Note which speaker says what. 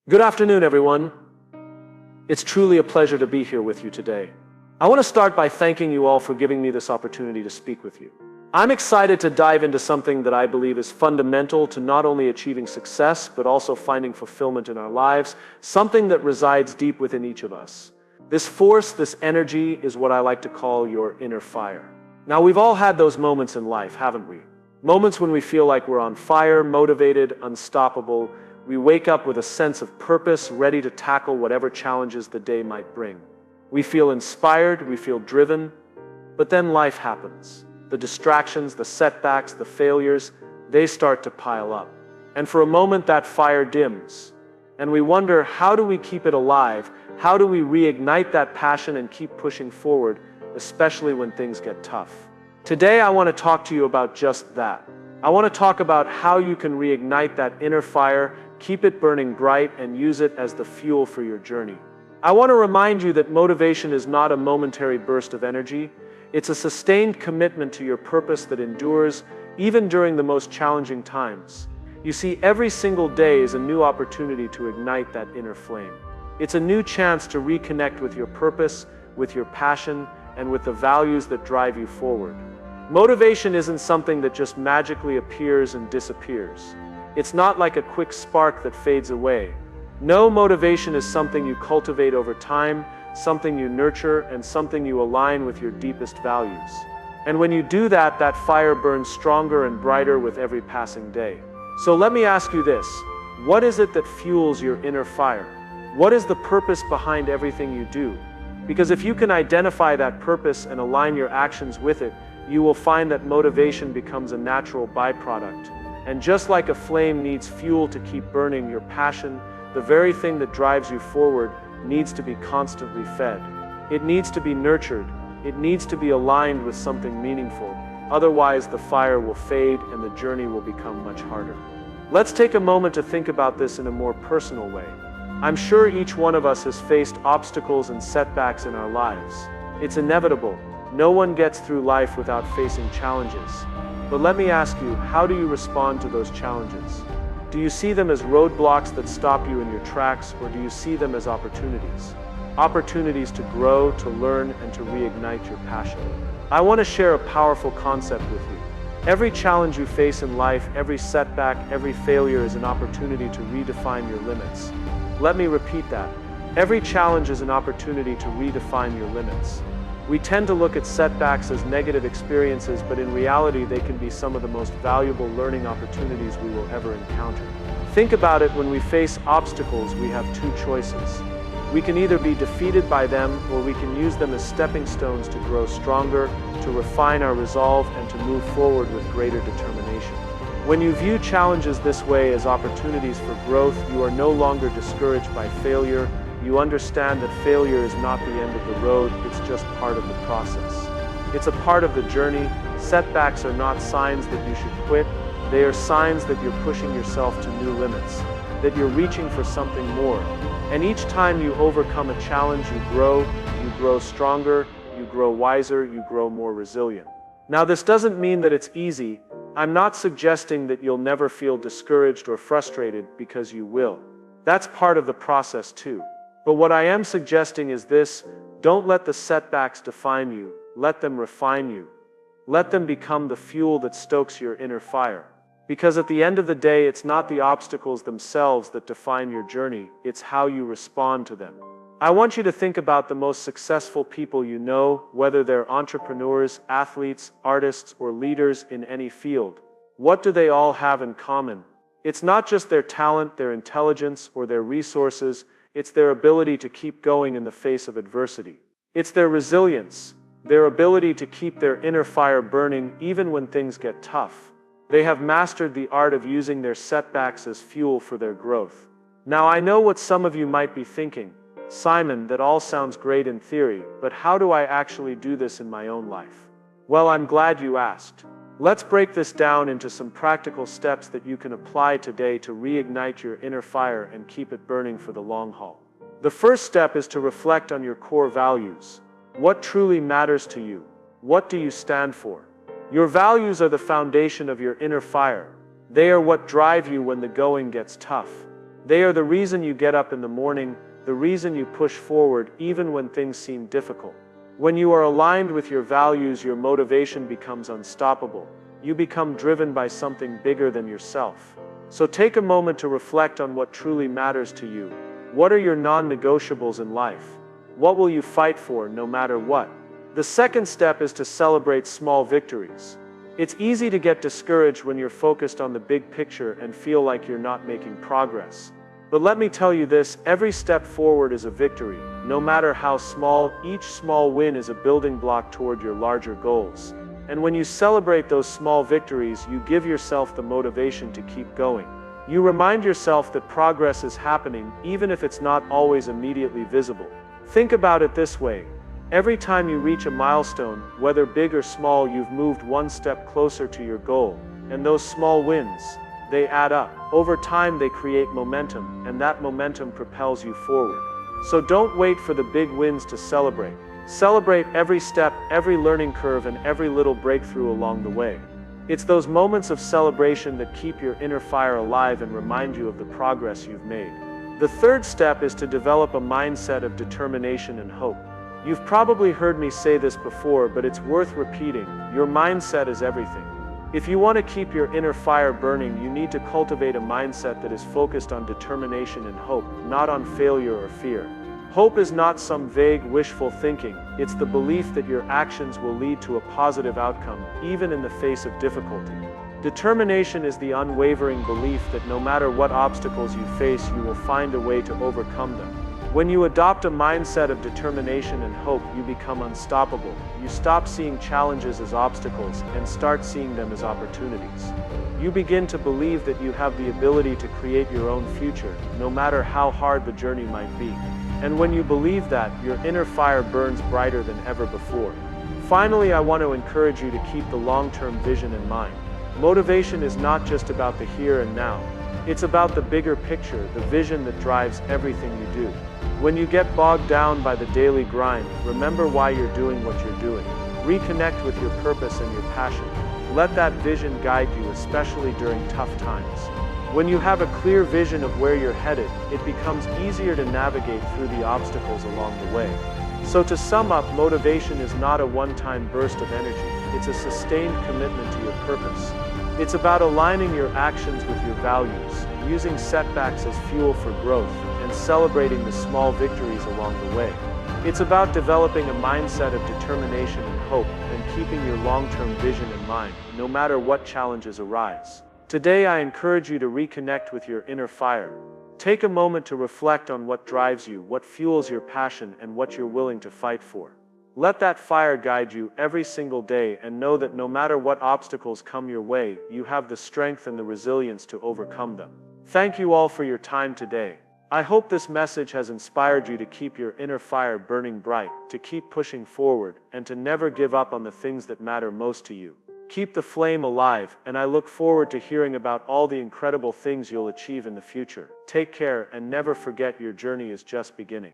Speaker 1: Good afternoon, everyone. It's truly a pleasure to be here with you today. I want to start by thanking you all for giving me this opportunity to speak with you. I'm excited to dive into something that I believe is fundamental to not only achieving success, but also finding fulfillment in our lives, something that resides deep within each of us. This force, this energy, is what I like to call your inner fire. Now, we've all had those moments in life, haven't we? Moments when we feel like we're on fire, motivated, unstoppable. We wake up with a sense of purpose, ready to tackle whatever challenges the day might bring. We feel inspired, we feel driven, but then life happens. The distractions, the setbacks, the failures, they start to pile up. And for a moment that fire dims. And we wonder, how do we keep it alive? How do we reignite that passion and keep pushing forward, especially when things get tough? Today I want to talk to you about just that. I want to talk about how you can reignite that inner fire, keep it burning bright, and use it as the fuel for your journey. I want to remind you that motivation is not a momentary burst of energy. It's a sustained commitment to your purpose that endures even during the most challenging times. You see, every single day is a new opportunity to ignite that inner flame. It's a new chance to reconnect with your purpose, with your passion, and with the values that drive you forward. Motivation isn't something that just magically appears and disappears. It's not like a quick spark that fades away. No, motivation is something you cultivate over time, something you nurture, and something you align with your deepest values. And when you do that, that fire burns stronger and brighter with every passing day. So let me ask you this: what is it that fuels your inner fire? What is the purpose behind everything you do? Because if you can identify that purpose and align your actions with it, you will find that motivation becomes a natural byproduct. And just like a flame needs fuel to keep burning, your passion, the very thing that drives you forward, needs to be constantly fed. It needs to be nurtured. It needs to be aligned with something meaningful. Otherwise, the fire will fade and the journey will become much harder. Let's take a moment to think about this in a more personal way. I'm sure each one of us has faced obstacles and setbacks in our lives. It's inevitable. No one gets through life without facing challenges. But let me ask you, how do you respond to those challenges? Do you see them as roadblocks that stop you in your tracks, or do you see them as opportunities? Opportunities to grow, to learn, and to reignite your passion. I want to share a powerful concept with you. Every challenge you face in life, every setback, every failure is an opportunity to redefine your limits. Let me repeat that. Every challenge is an opportunity to redefine your limits. We tend to look at setbacks as negative experiences, but in reality they can be some of the most valuable learning opportunities we will ever encounter. Think about it: when we face obstacles, we have two choices. We can either be defeated by them, or we can use them as stepping stones to grow stronger, to refine our resolve, and to move forward with greater determination. When you view challenges this way, as opportunities for growth, you are no longer discouraged by failure. You understand that failure is not the end of the road, it's just part of the process. It's a part of the journey. Setbacks are not signs that you should quit. They are signs that you're pushing yourself to new limits, that you're reaching for something more. And each time you overcome a challenge, you grow stronger, you grow wiser, you grow more resilient. Now, this doesn't mean that it's easy. I'm not suggesting that you'll never feel discouraged or frustrated, because you will. That's part of the process too. But what I am suggesting is this: don't let the setbacks define you. Let them refine you. Let them become the fuel that stokes your inner fire. Because at the end of the day, it's not the obstacles themselves that define your journey, it's how you respond to them. I want you to think about the most successful people you know, whether they're entrepreneurs, athletes, artists, or leaders in any field. What do they all have in common? It's not just their talent, their intelligence, or their resources. It's their ability to keep going in the face of adversity. It's their resilience, their ability to keep their inner fire burning even when things get tough. They have mastered the art of using their setbacks as fuel for their growth. Now, I know what some of you might be thinking: Simon, that all sounds great in theory, but how do I actually do this in my own life? Well, I'm glad you asked. Let's break this down into some practical steps that you can apply today to reignite your inner fire and keep it burning for the long haul. The first step is to reflect on your core values. What truly matters to you? What do you stand for? Your values are the foundation of your inner fire. They are what drive you when the going gets tough. They are the reason you get up in the morning, the reason you push forward even when things seem difficult. When you are aligned with your values, your motivation becomes unstoppable. You become driven by something bigger than yourself. So take a moment to reflect on what truly matters to you. What are your non-negotiables in life? What will you fight for no matter what? The second step is to celebrate small victories. It's easy to get discouraged when you're focused on the big picture and feel like you're not making progress. But let me tell you this, every step forward is a victory. No matter how small, each small win is a building block toward your larger goals. And when you celebrate those small victories, you give yourself the motivation to keep going. You remind yourself that progress is happening, even if it's not always immediately visible. Think about it this way. Every time you reach a milestone, whether big or small, you've moved one step closer to your goal. And those small wins, they add up. Over time, they create momentum, and that momentum propels you forward. So don't wait for the big wins to celebrate. Celebrate every step, every learning curve, and every little breakthrough along the way. It's those moments of celebration that keep your inner fire alive and remind you of the progress you've made. The third step is to develop a mindset of determination and hope. You've probably heard me say this before, but it's worth repeating. Your mindset is everything. If you want to keep your inner fire burning, you need to cultivate a mindset that is focused on determination and hope, not on failure or fear. Hope is not some vague, wishful thinking. It's the belief that your actions will lead to a positive outcome, even in the face of difficulty. Determination is the unwavering belief that no matter what obstacles you face, you will find a way to overcome them. When you adopt a mindset of determination and hope, you become unstoppable. You stop seeing challenges as obstacles and start seeing them as opportunities. You begin to believe that you have the ability to create your own future, no matter how hard the journey might be. And when you believe that, your inner fire burns brighter than ever before. Finally, I want to encourage you to keep the long-term vision in mind. Motivation is not just about the here and now. It's about the bigger picture, the vision that drives everything you do. When you get bogged down by the daily grind, remember why you're doing what you're doing. Reconnect with your purpose and your passion. Let that vision guide you, especially during tough times. When you have a clear vision of where you're headed, it becomes easier to navigate through the obstacles along the way. So to sum up, motivation is not a one-time burst of energy. It's a sustained commitment to your purpose. It's about aligning your actions with your values, using setbacks as fuel for growth, and celebrating the small victories along the way. It's about developing a mindset of determination and hope, and keeping your long-term vision in mind, no matter what challenges arise. Today, I encourage you to reconnect with your inner fire. Take a moment to reflect on what drives you, what fuels your passion, and what you're willing to fight for. Let that fire guide you every single day, and know that no matter what obstacles come your way, you have the strength and the resilience to overcome them. Thank you all for your time today. I hope this message has inspired you to keep your inner fire burning bright, to keep pushing forward, and to never give up on the things that matter most to you. Keep the flame alive, and I look forward to hearing about all the incredible things you'll achieve in the future. Take care, and never forget your journey is just beginning.